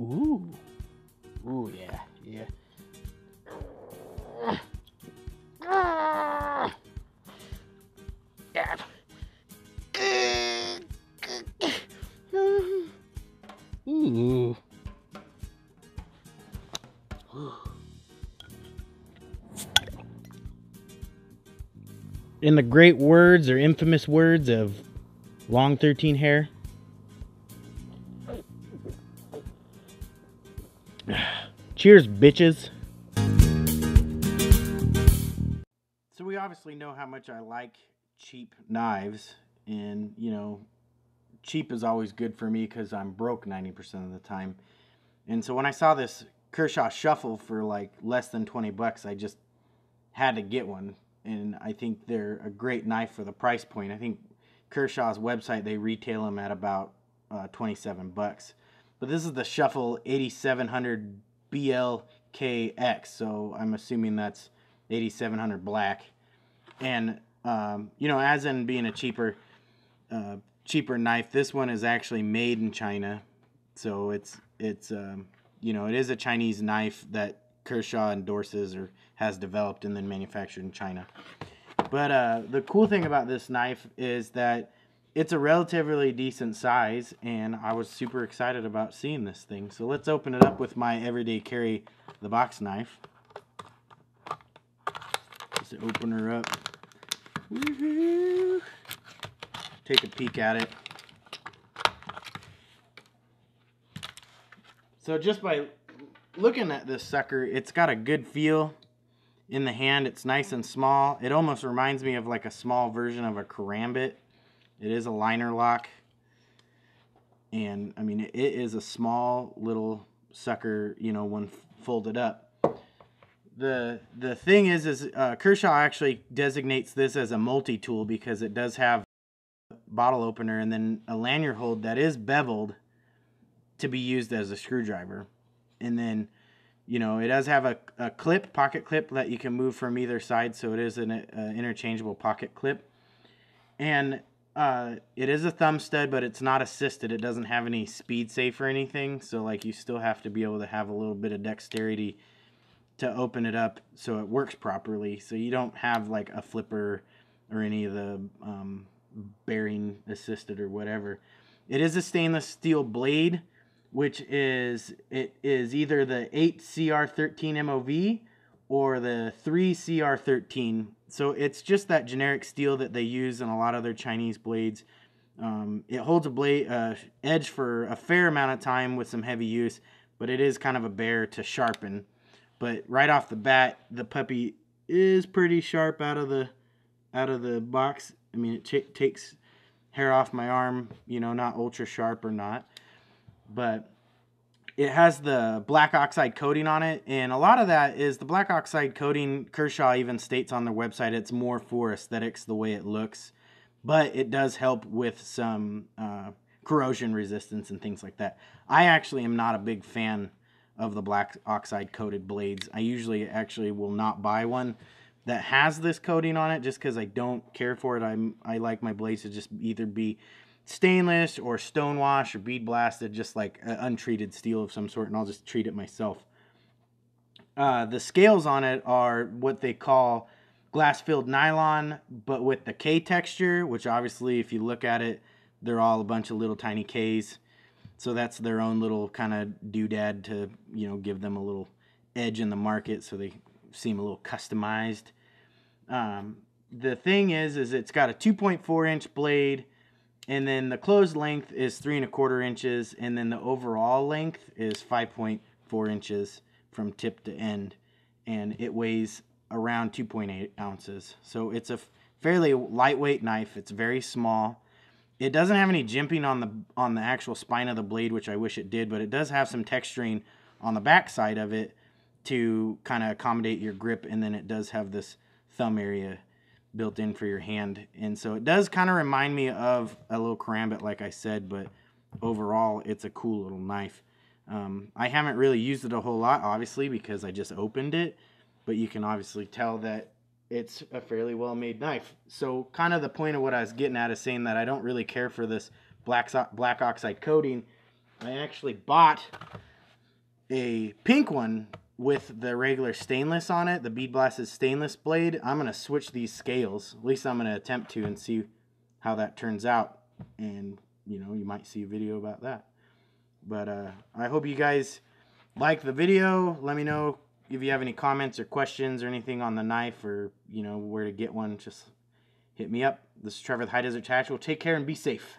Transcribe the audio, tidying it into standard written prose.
Ooh. Ooh, yeah, yeah. Yeah. Ooh. In the great words or infamous words of Long 13 Hair, cheers, bitches. So we obviously know how much I like cheap knives, and you know, cheap is always good for me because I'm broke 90% of the time. And so when I saw this Kershaw Shuffle for like less than 20 bucks, I just had to get one. And I think they're a great knife for the price point. I think Kershaw's website, they retail them at about 27 bucks. But this is the Shuffle 8700 BLKX, so I'm assuming that's 8700 black. And you know, as in being a cheaper knife, this one is actually made in China. So it's you know, it is a Chinese knife that Kershaw endorses or has developed and then manufactured in China. But the cool thing about this knife is that it's a relatively decent size, and I was super excited about seeing this thing. So let's open it up with my everyday carry, the box knife. Just open her up. Woohoo! Take a peek at it. So just by looking at this sucker, it's got a good feel in the hand. It's nice and small. It almost reminds me of like a small version of a karambit. It is a liner lock. And I mean, it is a small little sucker, you know, when folded up. The thing is Kershaw actually designates this as a multi-tool because it does have a bottle opener and then a lanyard hold that is beveled to be used as a screwdriver. And then, you know, it does have a clip, pocket clip that you can move from either side, so it is an interchangeable pocket clip. And it is a thumb stud, but it's not assisted. It doesn't have any speed safe or anything, so like you still have to be able to have a little bit of dexterity to open it up so it works properly. So you don't have like a flipper or any of the bearing assisted or whatever. It is a stainless steel blade, which is either the 8CR13 MOV or the 3CR13. So it's just that generic steel that they use in a lot of their Chinese blades. It holds a blade edge for a fair amount of time with some heavy use, but it is kind of a bear to sharpen. But right off the bat, the puppy is pretty sharp out of the box. I mean, it takes hair off my arm, you know, not ultra sharp or not. But it has the black oxide coating on it, and a lot of that is the black oxide coating. Kershaw even states on their website it's more for aesthetics, the way it looks, but it does help with some corrosion resistance and things like that. I actually am not a big fan of the black oxide coated blades. I usually actually will not buy one that has this coating on it just because I don't care for it. I like my blades to just either be stainless or stonewash or bead blasted, just like untreated steel of some sort, and I'll just treat it myself. The scales on it are what they call glass-filled nylon, but with the K texture, which obviously if you look at it, they're all a bunch of little tiny Ks. So that's their own little kind of doodad to, you know, give them a little edge in the market so they seem a little customized. The thing is it's got a 2.4-inch blade, and then the closed length is 3 1/4 inches, and then the overall length is 5.4 inches from tip to end, and it weighs around 2.8 ounces. So it's a fairly lightweight knife. It's very small. It doesn't have any jimping on the actual spine of the blade, which I wish it did, but it does have some texturing on the back side of it to kind of accommodate your grip, and then it does have this thumb area built in for your hand. And so it does kind of remind me of a little karambit, like I said, but overall it's a cool little knife. I haven't really used it a whole lot, obviously, because I just opened it, but you can obviously tell that it's a fairly well-made knife. So kind of the point of what I was getting at is saying that I don't really care for this black oxide coating. I actually bought a pink one with the regular stainless on it, the Bead Blasted stainless blade. I'm going to switch these scales. At least I'm going to attempt to, and see how that turns out. And, you know, you might see a video about that. But I hope you guys like the video. Let me know if you have any comments or questions or anything on the knife, or, you know, where to get one. Just hit me up. This is Trevor with High Desert Tactical. Take care and be safe.